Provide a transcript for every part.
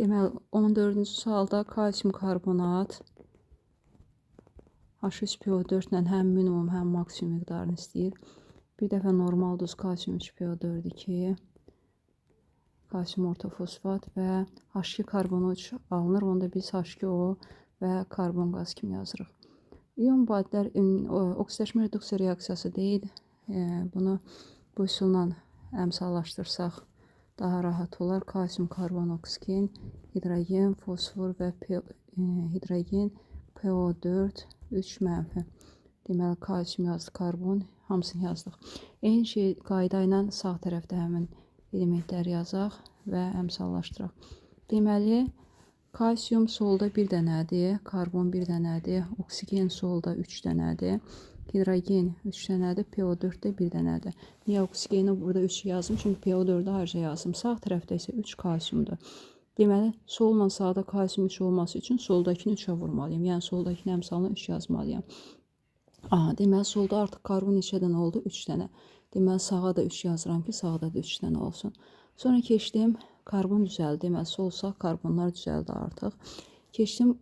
Deməli, 14-cü sualda kalsium karbonat H3PO4 ilə həm minimum, həm maksimum miqdarını istəyir. Bir dəfə normal duz kalsium 3PO4 2, kalsium ortofosfat və H2 karbon 3 alınır. Onda biz H2O və karbon qaz kimi yazırıq. İyon maddələr oksidaşma reduksiya reaksiyası deyil. Bunu bu üsulla əmsallaşdırsaq daha rahat olar. Kalsium karbon oksigen, hidrogen, fosfor və hidrogen PO4 3 mənfi. Deməli, kalsium yazdı, karbon hamısını yazdıq. Eyni şey qayda ilə sağ tərəfdə həmin elementləri yazaq və əmsallaşdıraq. Deməli, kalsium solda bir dənədir, karbon bir dənədir, oksigen solda 3 dənədir, hidrogen 3 dənədir, PO4 də bir dənədir. Niyə oksigeni burada 3 yazdım? Çünki PO4-ü ayrıca yazdım. Sağ tərəfdə isə 3 kalsiumdur. Deməli, solla sağda kalsium 3 olması üçün soldakini 3-ə vurmalıyım. Yəni, soldakini əmsalına 3 yazmalıyım. Deməli, solda artıq karbon neçə dənə oldu? 3 dənə. Deməli, sağa da 3 yazıram ki, sağda da 3 dənə olsun. Sonra keçdim, karbon düzəldi. Deməli, sol sağ karbonlar düzəldi artıq. Keçdim,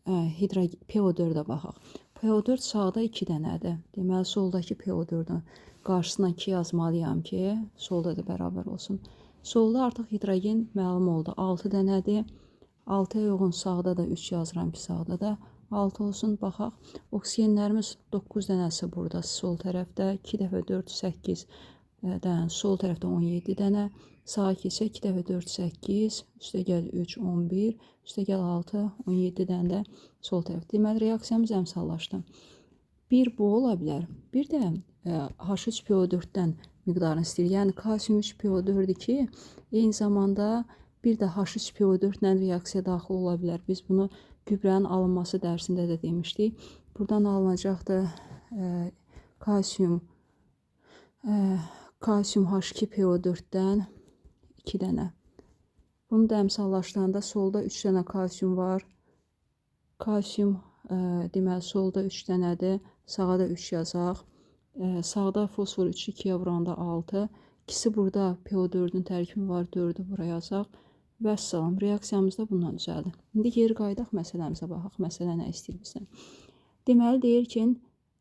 PO4-ə baxaq. PO4 sağda 2 dənədir. Deməli, soldakı PO4-ün qarşısına 2 yazmalıyam ki, solda da bərabər olsun. Solda artıq hidrogen məlum oldu. 6 dənədir. 6-ya uyğun sağda da 3 yazıram ki, sağda da 6 olsun. Baxaq. Oksigenlərimiz 9 dənəsi burada sol tərəfdə. 2 dəfə 4, 8 dənə. Sol tərəfdə 17 dənə. Sağa keçsə 2 dəfə 4, 8. Üstə gəl 3, 11. Üstə gəl 6, 17 dənə də sol tərəfdə. Deməli, reaksiyamız əmsallaşdı. Bir bu ola bilər. Bir də H3PO4-dən miqdarını istəyir. Yəni, kalsium 3PO4 2, eyni zamanda bir də H3PO4 ilə reaksiya daxil ola bilər. Biz bunu gübrənin alınması dərsində də demişdik. Buradan alınacaqdır kalsium H2PO4-dən 2 dənə. Bunu da əmsallaşdıranda solda 3 dənə kalsium var. Kalsium deməli, solda 3 dənədir. Sağa da 3 yazaq. Sağda fosfor 3, 2-yə vuranda 6. İkisi burada PO4-ün tərkibi var. 4-ü buraya yazaq. Və salam. Reaksiyamız da bundan düzəldi. İndi geri qaydaq məsələmizə baxaq. Məsələ nə istəyir bizdən? Deməli, deyir ki,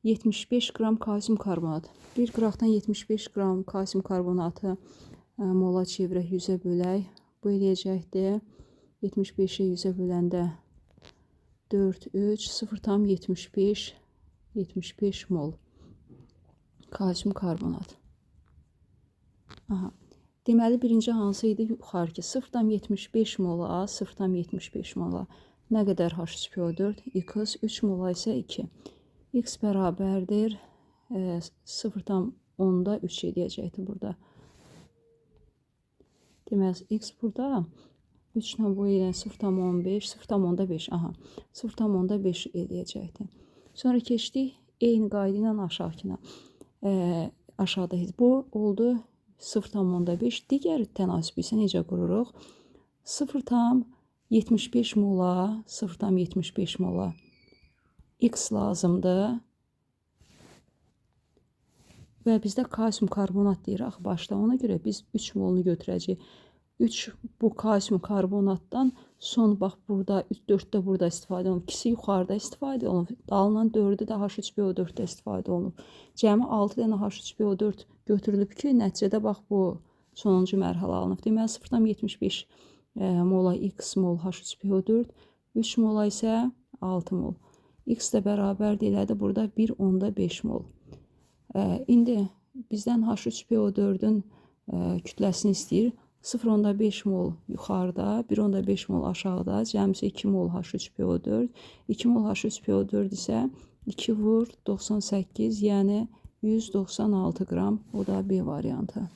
75 qram kalsium karbonat. Bir qıraqdan 75 qram kalsium karbonatı mola çevirək, 100-ə bölək. Bu eləyəcəkdir. 75-i 100-ə böləndə 4, 3, 0,75 75 mol kalsium karbonat. Deməli, birinci hansı idi? Yuxarıki 0,75 mola, 0,75 mola. Nə qədər H3PO4? X 3 mola isə 2. X bərabərdir 0,10-da 3 edəcəkdir burada. Deməli, X burada 3 ilə bu ilə 0,15, 0,5, 0,5 eləyəcəkdir. Sonra keçdik eyni qayda ilə aşağıkına. Aşağıda bu oldu 0,5. Digər tənasibi isə necə qururuq? 0,75 mola, 0,75 mola X lazımdır. Və bizdə kalsium karbonat deyir axı başda. Ona görə biz 3 molunu götürəcəyik. 3 bu kalsium karbonatdan son bax burada 4-də burada istifadə olunub. İkisi yuxarıda istifadə olunub. Alınan 4-ü də H3PO4-də istifadə olunub. Cəmi 6 dənə H3PO4 götürülüb ki, nəticədə bax bu sonuncu mərhələ alınıb. Deməli 0,75 mola X mol H3PO4, 3 mola isə 6 mol. X də bərabərdir elədi burada 1,5 mol. İndi bizdən H3PO4-ün kütləsini istəyir. 0,5 mol yuxarıda, 1,5 mol aşağıda, cəmsi 2 mol H3PO4. 2 mol H3PO4 isə 2 vur 98, yəni 196 qram. O da B variantı.